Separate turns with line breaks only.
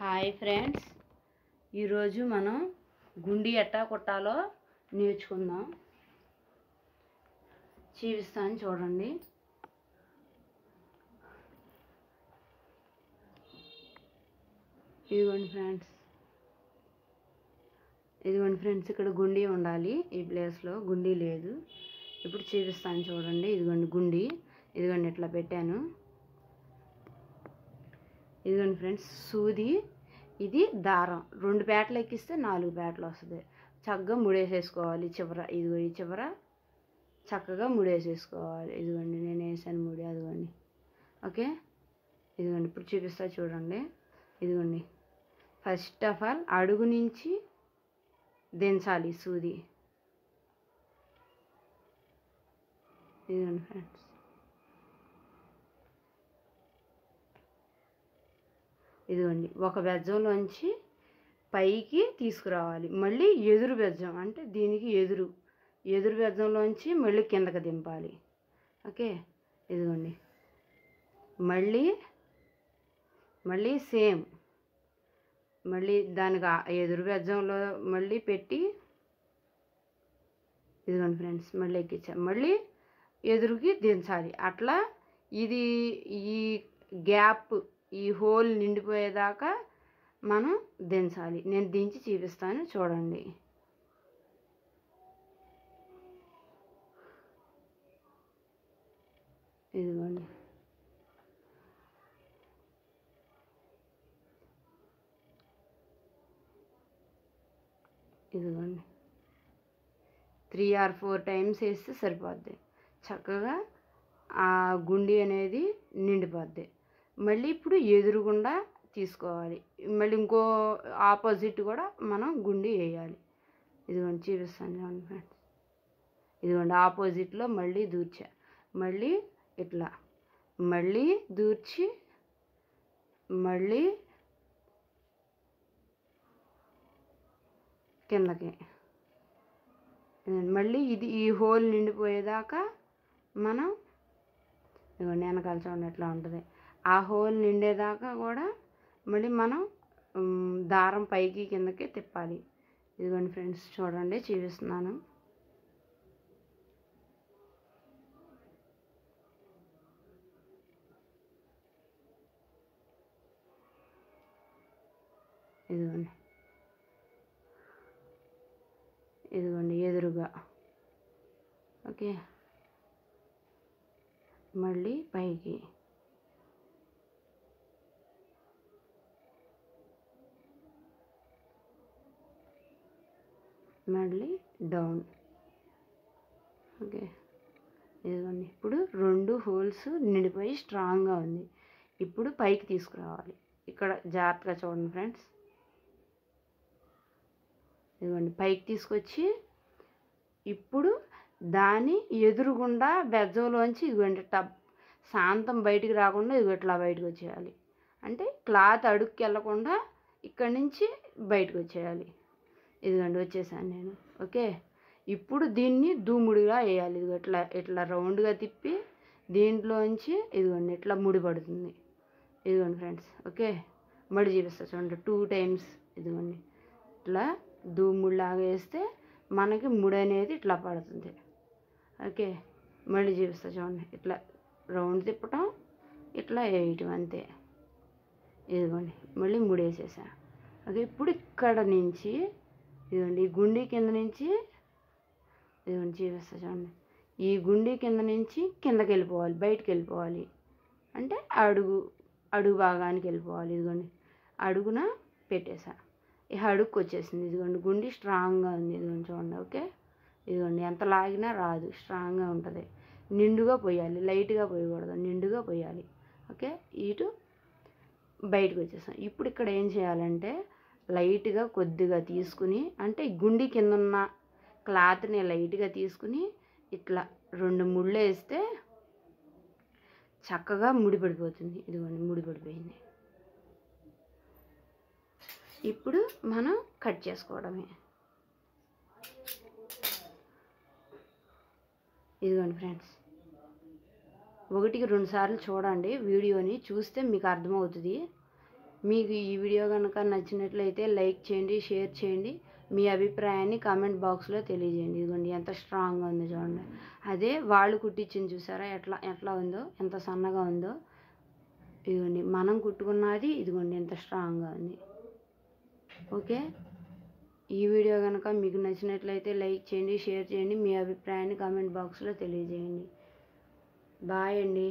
Hi friends, ఈరోజు మనం గుండి ఎట్టా కొట్టాలో నేర్చుకుందాం. చూపిస్తాను చూడండి. ఇదిగోండి ఫ్రెండ్స్, ఇక్కడ గుండి ఉండాలి. ఈ ప్లేస్లో గుండి లేదు. ఇప్పుడు చూపిస్తాను చూడండి. ఇదిగోండి గుండి, ఇదిగోండి ఇట్లా పెట్టాను. ఇదిగోండి ఫ్రెండ్స్, సూది, ఇది దారం. 2 పేటలు ఎక్కిస్తే 4 పేటలు వస్తుంది. చక్కగా ముడేసేసుకోవాలి. చివర ఇదిగో ఈ చివర చక్కగా ముడేసేసుకోవాలి. ఇదిగోండి నేను వేసాను ముడి, అదిగోండి. ఓకే, ఇదిగోండి ఇప్పుడు చూపిస్తా చూడండి. ఇదిగోండి, ఫస్ట్ ఆఫ్ ఆల్ అడుగు నుంచి దించాలి సూది. ఇదిగోండి ఫ్రెండ్స్, ఇదిగోండి ఒక బెజ్జంలోంచి పైకి తీసుకురావాలి. మళ్ళీ ఎదురు బెజ్జం అంటే దీనికి ఎదురు బెజ్జంలోంచి మళ్ళీ కిందకి దింపాలి. ఓకే, ఇదిగోండి మళ్ళీ సేమ్, మళ్ళీ దానికి ఎదురు బెజ్జంలో మళ్ళీ పెట్టి, ఇదిగోండి ఫ్రెండ్స్ మళ్ళీ ఎక్కించాలి. మళ్ళీ ఎదురుకి దించాలి. అట్లా ఇది ఈ గ్యాప్, ఈ హోల్ నిండిపోయేదాకా మనం దించాలి. నేను దించి చూపిస్తాను చూడండి. ఇదిగోండి, ఇదిగోండి 3 or 4 టైమ్స్ వేస్తే సరిపోద్ది. చక్కగా ఆ గుండి అనేది నిండిపోద్ది. మళ్ళీ ఇప్పుడు ఎదురుగుండా తీసుకోవాలి. మళ్ళీ ఇంకో ఆపోజిట్ కూడా మనం గుండి వేయాలి. ఇదిగోండి చూపిస్తాను చూడండి ఫ్రెండ్స్. ఇదిగోండి ఆపోజిట్లో మళ్ళీ దూర్చా, మళ్ళీ ఇట్లా మళ్ళీ దూర్చి, మళ్ళీ కిందకి, మళ్ళీ ఇది ఈ హోల్ నిండిపోయేదాకా మనం, ఇదిగోండి వెనకాల చూడండి ఎట్లా ఉంటుంది. ఆ హోల్ నిండేదాకా కూడా మళ్ళీ మనం దారం పైకి కిందకి తిప్పాలి. ఇదిగోండి ఫ్రెండ్స్ చూడండి చూపిస్తున్నాను. ఇదిగోండి ఎదురుగా. ఓకే, మళ్ళీ పైకి, మళ్ళీ డౌన్. ఓకే, ఇదిగోండి ఇప్పుడు 2 హోల్స్ నిండిపోయి స్ట్రాంగ్గా ఉంది. ఇప్పుడు పైకి తీసుకురావాలి. ఇక్కడ జాగ్రత్తగా చూడండి ఫ్రెండ్స్. ఇదిగోండి పైకి తీసుకొచ్చి, ఇప్పుడు దాని ఎదురుగుండా బెజ్జంలోంచి ఇదిగోండి శాంతం బయటికి రాకుండా ఇదిగో ఇట్లా బయటకు వచ్చేయాలి. అంటే క్లాత్ అడుగుకి వెళ్ళకుండా ఇక్కడి నుంచి బయటకు వచ్చేయాలి. ఇదిగోండి వచ్చేసాను నేను. ఓకే, ఇప్పుడు దీన్ని దూముడిగా వేయాలి. ఇదిగో ఇట్లా రౌండ్గా తిప్పి దీంట్లోంచి ఇదిగోండి ఇట్లా ముడి పడుతుంది. ఇదిగోండి ఫ్రెండ్స్. ఓకే, మడి చూపిస్తా చూడండి 2 టైమ్స్. ఇదిగోండి ఇట్లా దూముడిలాగా వేస్తే మనకి ముడి అనేది ఇట్లా పడుతుంది. ఓకే, మళ్ళీ చూపిస్తా చూడండి. ఇట్లా రౌండ్ తిప్పటం, ఇట్లా వేయటం అంతే. ఇదిగోండి మళ్ళీ ముడి వేసేసా. ఓకే, ఇప్పుడు ఇక్కడ నుంచి ఇదిగోండి ఈ గుండీ కింద నుంచి, ఇదిగోండి చూపిస్తా చూడండి, ఈ గుండీ కింద నుంచి కిందకి వెళ్ళిపోవాలి, బయటికి వెళ్ళిపోవాలి. అంటే అడుగు భాగానికి వెళ్ళిపోవాలి. ఇదిగోండి అడుగున పెట్టేసా. ఈ అడుగుకి వచ్చేసింది. ఇదిగోండి గుండి స్ట్రాంగ్గా ఉంది. ఇదిగోండి చూడండి. ఓకే, ఇదిగోండి ఎంత లాగినా రాదు, స్ట్రాంగ్గా ఉంటుంది. నిండుగా పోయాలి, లైట్గా పోయకూడదు, నిండుగా పోయాలి. ఓకే, ఇటు బయటకు వచ్చేసాం. ఇప్పుడు ఇక్కడ ఏం చేయాలంటే లైట్గా కొద్దిగా తీసుకుని, అంటే గుండి కింద ఉన్న క్లాత్ని లైట్గా తీసుకుని ఇట్లా 2 ముళ్ళు వేస్తే చక్కగా ముడిపడిపోతుంది. ఇదిగోండి ముడిపడిపోయింది. ఇప్పుడు మనం కట్ చేసుకోవడమే. ఇదిగోండి ఫ్రెండ్స్, 1కి 2 సార్లు చూడండి వీడియోని, చూస్తే మీకు అర్థమవుతుంది. మీకు ఈ వీడియో కనుక నచ్చినట్లయితే లైక్ చేయండి, షేర్ చేయండి, మీ అభిప్రాయాన్ని కామెంట్ బాక్స్లో తెలియజేయండి. ఇదిగోండి ఎంత స్ట్రాంగ్గా ఉందో చూడండి. అదే వాళ్ళు కుట్టించింది చూసారా ఎట్లా ఎట్లా ఉందో, ఎంత సన్నగా ఉందో. ఇదిగోండి మనం కుట్టుకున్నది ఇదిగోండి ఎంత స్ట్రాంగ్గా ఉంది. ఓకే, ఈ వీడియో కనుక మీకు నచ్చినట్లయితే లైక్ చేయండి, షేర్ చేయండి, మీ అభిప్రాయాన్ని కామెంట్ బాక్స్లో తెలియజేయండి. బాయ్ అండి.